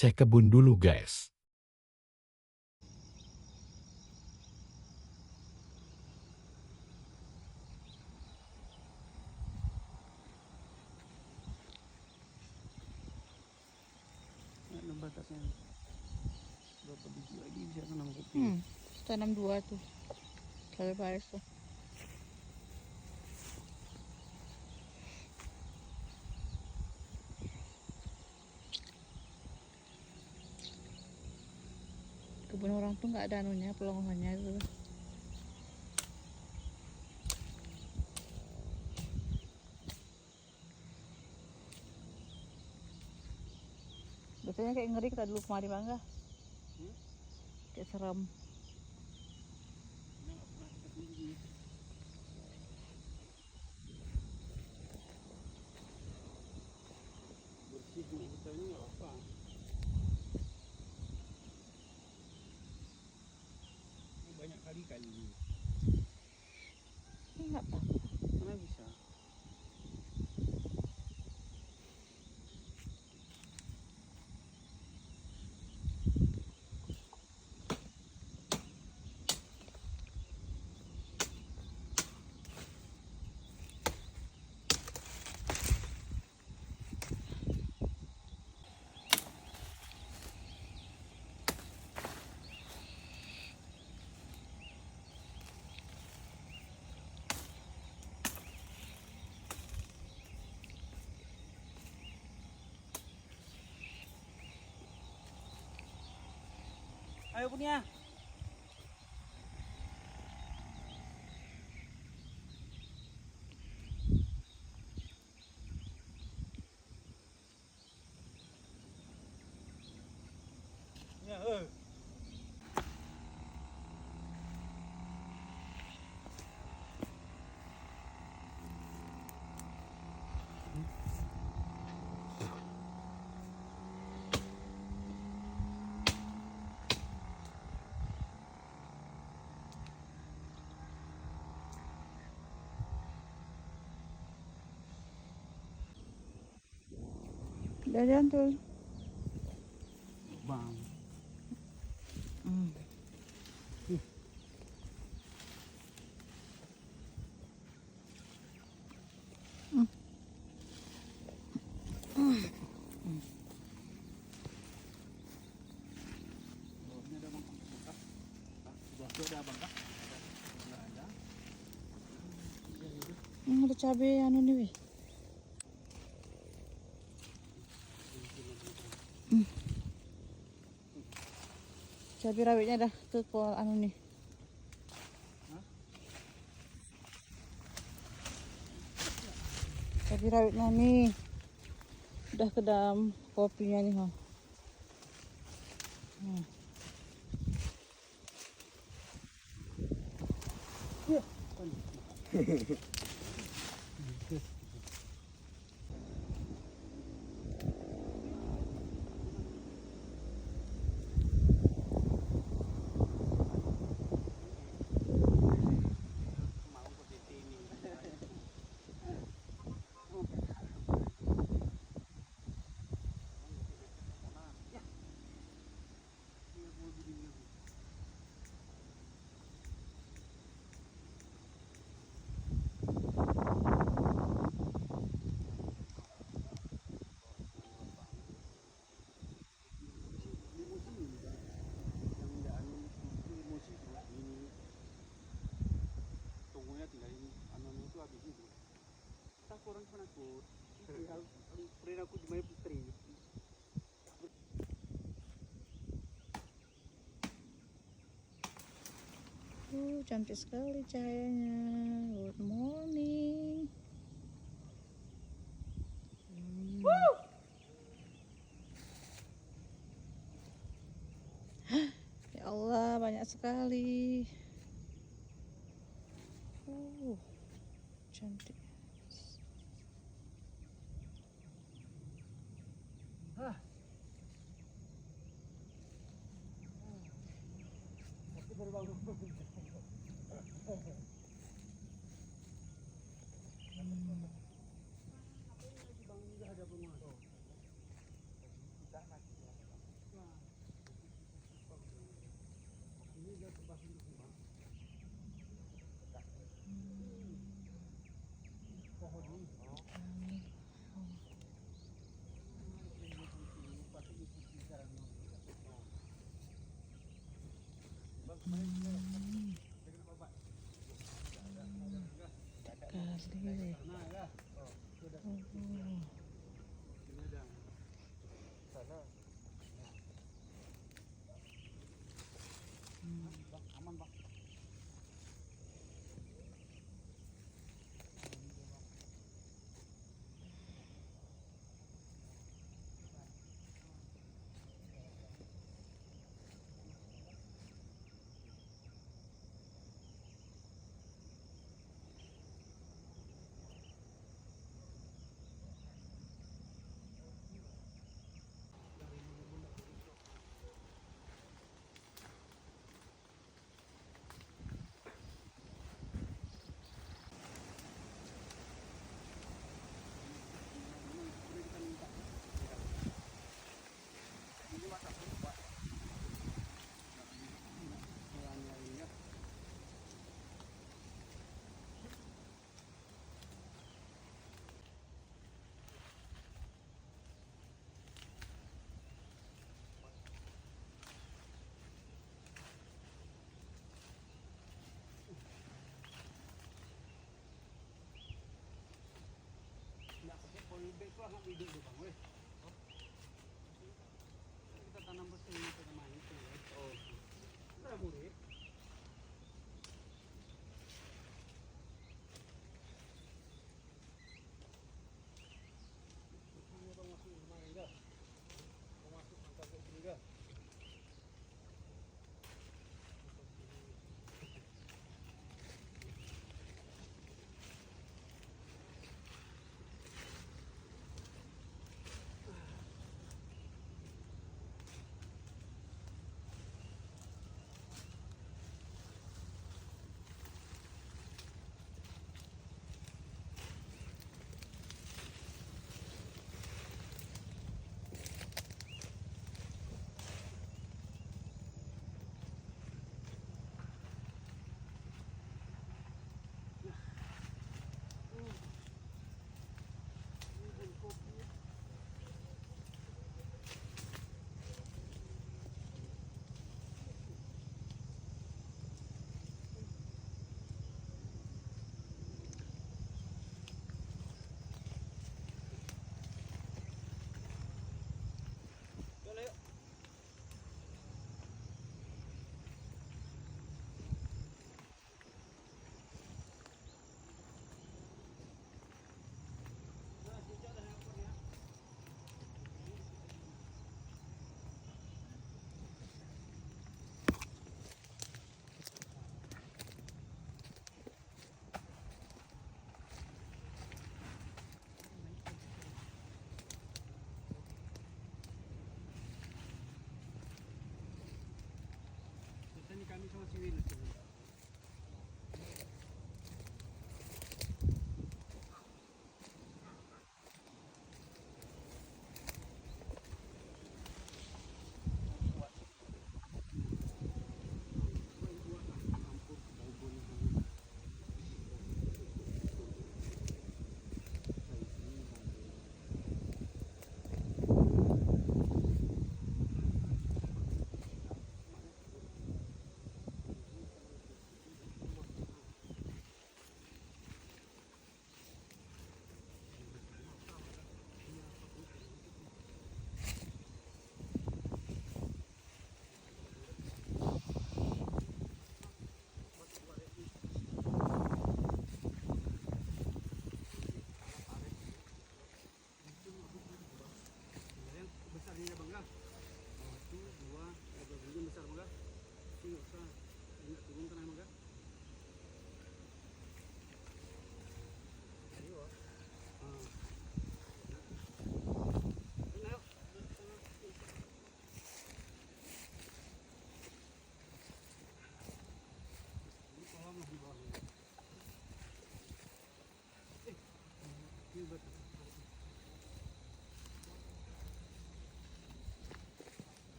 cek kebun dulu guys. Ada batasnya berapa biji lagi bisa tanam kopi. Tanam 2 tuh. Kalau baris tuh. Kebun orang tuh nggak ada anunya, pelongohannya tuh. Biasanya kayak ngeri kita dulu kemari bangga. Kayak serem. Bersih kita ini nggak apa. Banyak kali ini. Nggak apa. Mana bisa? Ayo punya. Ya, Jajan tuh. Bang. Ada cabai anu nih weh. Cabai rawitnya dah ke anu nih. Cabai rawitnya nih udah ke dalam kopinya nih, ha. Orang penakut. Perilaku di mana putri. Cantik sekali cahayanya. Good morning. Ya Allah, banyak sekali. Cantik. Aku baru bangun. Kali. Aman bang. Kita tanam bersih kita main itu. Oh. Kita boleh. Ini kami sama si Willy.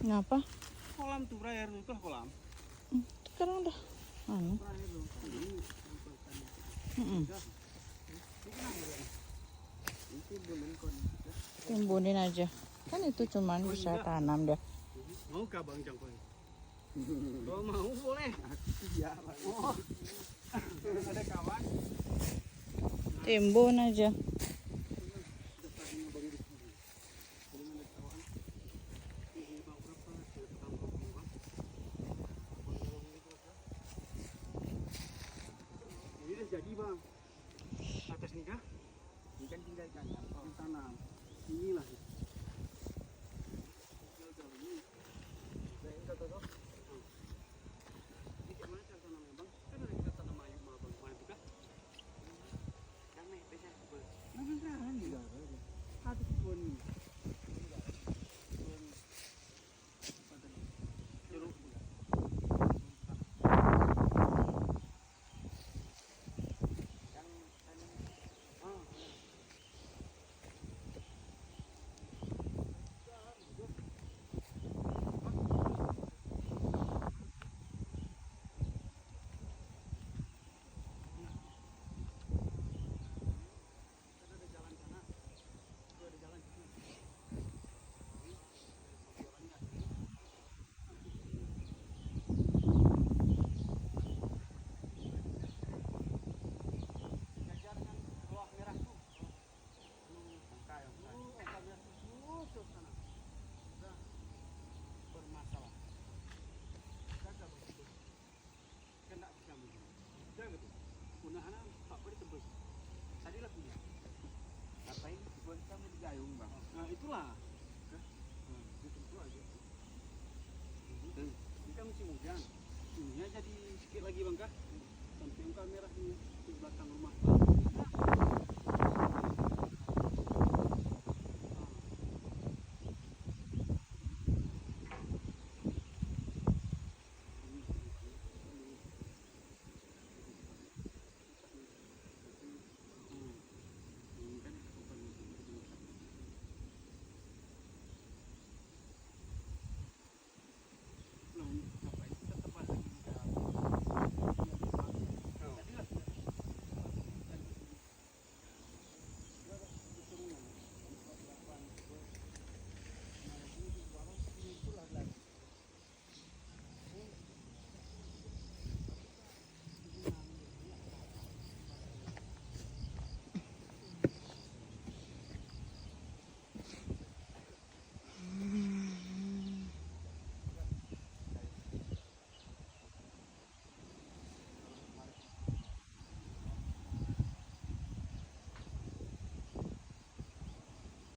Ngapa? Kolam tuh berair tuh kolam. Sekarang udah anu. Berair tuh. Ini Mm-mm. ini kenapa ya? Ini bulan kon. Timbunin aja. Kan itu cuman bisa tanam dia. Mau kah Bang Jangkoy? Kalau mau boleh. Iya. Oh. Ada kawan. Timbun aja. Ini udah jadi Bang. Atas nikah? Ini kan tinggal tanam. Inilah. Nah itulah. Itu aja. Ini kan musim hujan. Ini jadi sedikit lagi Bang Kah. Sampai yang merah ini di belakang rumah.